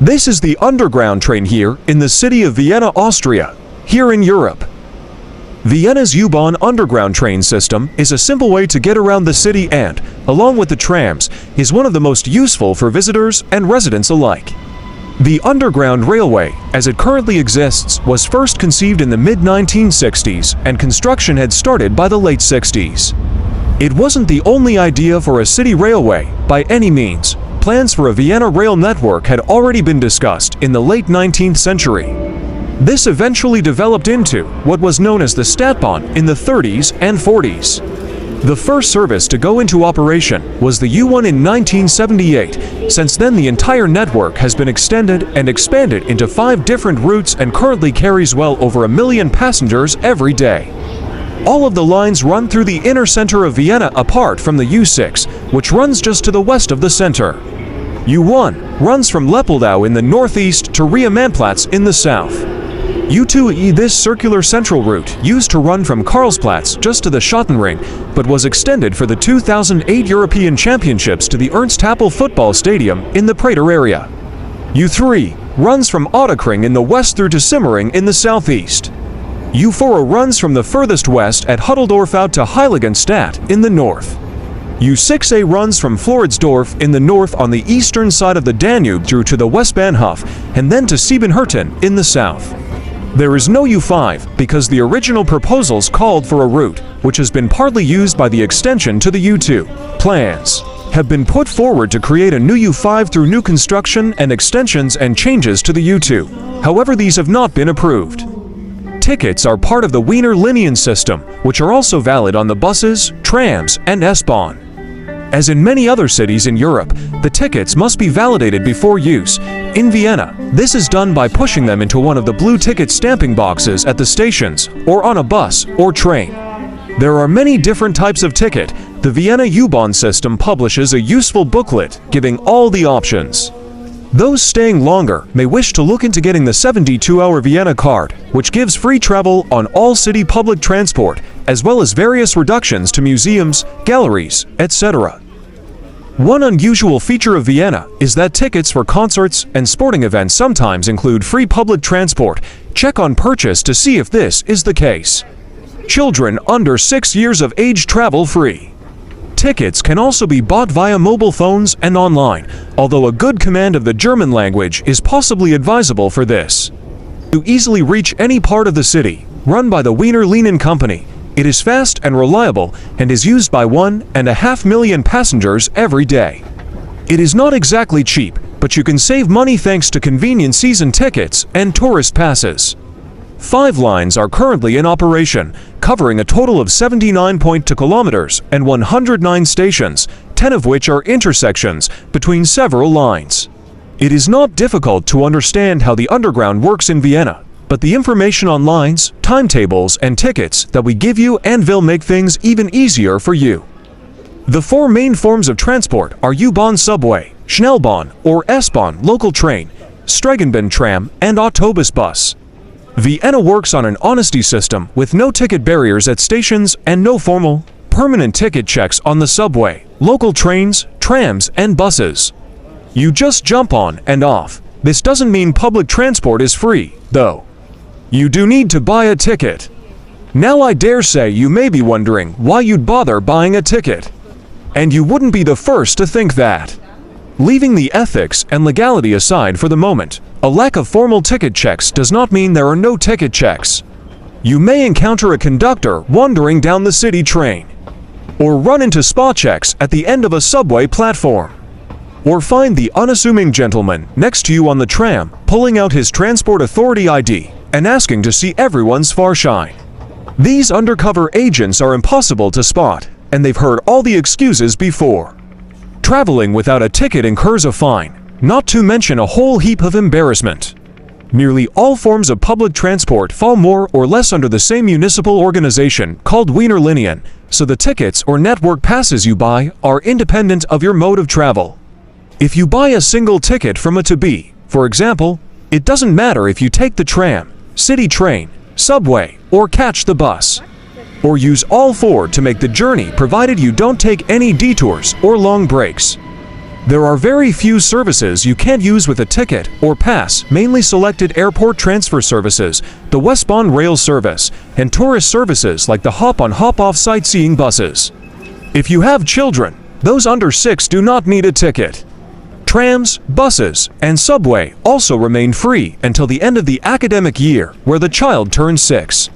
This is the underground train here in the city of Vienna, Austria, here in Europe. Vienna's U-Bahn underground train system is a simple way to get around the city and, along with the trams, is one of the most useful for visitors and residents alike. The Underground Railway, as it currently exists, was first conceived in the mid-1960s and construction had started by the late 60s. It wasn't the only idea for a city railway, by any means. Plans for a Vienna rail network had already been discussed in the late 19th century. This eventually developed into what was known as the Stadtbahn in the 30s and 40s. The first service to go into operation was the U1 in 1978. Since then, the entire network has been extended and expanded into 5 different routes and currently carries well over 1 million passengers every day. All of the lines run through the inner center of Vienna apart from the U6, which runs just to the west of the center. U1 runs from Leppeldau in the northeast to Ria-Mannplatz in the south. U2 this circular central route used to run from Karlsplatz just to the Schottenring, but was extended for the 2008 European Championships to the Ernst Happel football stadium in the Prater area. U3 runs from Ottakring in the west through to Simmering in the southeast. U4 runs from the furthest west at Hutteldorf out to Heiligenstadt in the north. U6A runs from Floridsdorf in the north on the eastern side of the Danube through to the Westbahnhof and then to Siebenhütten in the south. There is no U5 because the original proposals called for a route, which has been partly used by the extension to the U2. Plans have been put forward to create a new U5 through new construction and extensions and changes to the U2. However, these have not been approved. Tickets are part of the Wiener Linien system, which are also valid on the buses, trams, and S-Bahn. As in many other cities in Europe, the tickets must be validated before use. In Vienna, this is done by pushing them into one of the blue ticket stamping boxes at the stations, or on a bus or train. There are many different types of ticket. The Vienna U-Bahn system publishes a useful booklet giving all the options. Those staying longer may wish to look into getting the 72-hour Vienna card, which gives free travel on all city public transport, as well as various reductions to museums, galleries, etc. One unusual feature of Vienna is that tickets for concerts and sporting events sometimes include free public transport. Check on purchase to see if this is the case. Children under 6 years of age travel free. Tickets can also be bought via mobile phones and online, although a good command of the German language is possibly advisable for this. To easily reach any part of the city, run by the Wiener Linien Company, it is fast and reliable and is used by 1.5 million passengers every day. It is not exactly cheap, but you can save money thanks to convenient season tickets and tourist passes. 5 lines are currently in operation, covering a total of 79.2 kilometers and 109 stations, 10 of which are intersections between several lines. It is not difficult to understand how the underground works in Vienna, but the information on lines, timetables, and tickets that we give you and will make things even easier for you. The 4 main forms of transport are U-Bahn subway, Schnellbahn or S-Bahn local train, Steigenbahn tram, and Autobus bus. Vienna works on an honesty system with no ticket barriers at stations and no formal, permanent ticket checks on the subway, local trains, trams, and buses. You just jump on and off. This doesn't mean public transport is free, though. You do need to buy a ticket. Now I dare say you may be wondering why you'd bother buying a ticket. And you wouldn't be the first to think that. Leaving the ethics and legality aside for the moment, a lack of formal ticket checks does not mean there are no ticket checks. You may encounter a conductor wandering down the city train, or run into spot checks at the end of a subway platform, or find the unassuming gentleman next to you on the tram pulling out his transport authority ID and asking to see everyone's Fahrschein. These undercover agents are impossible to spot, and they've heard all the excuses before. Traveling without a ticket incurs a fine, not to mention a whole heap of embarrassment. Nearly all forms of public transport fall more or less under the same municipal organization called Wiener Linien, so the tickets or network passes you buy are independent of your mode of travel. If you buy a single ticket from A to B, for example, it doesn't matter if you take the tram, city train, subway, or catch the bus. Or use all 4 to make the journey provided you don't take any detours or long breaks. There are very few services you can't use with a ticket or pass, mainly selected airport transfer services, the westbound rail service, and tourist services like the hop-on hop-off sightseeing buses. If you have children, those under 6 do not need a ticket. Trams, buses, and subway also remain free until the end of the academic year, where the child turns 6.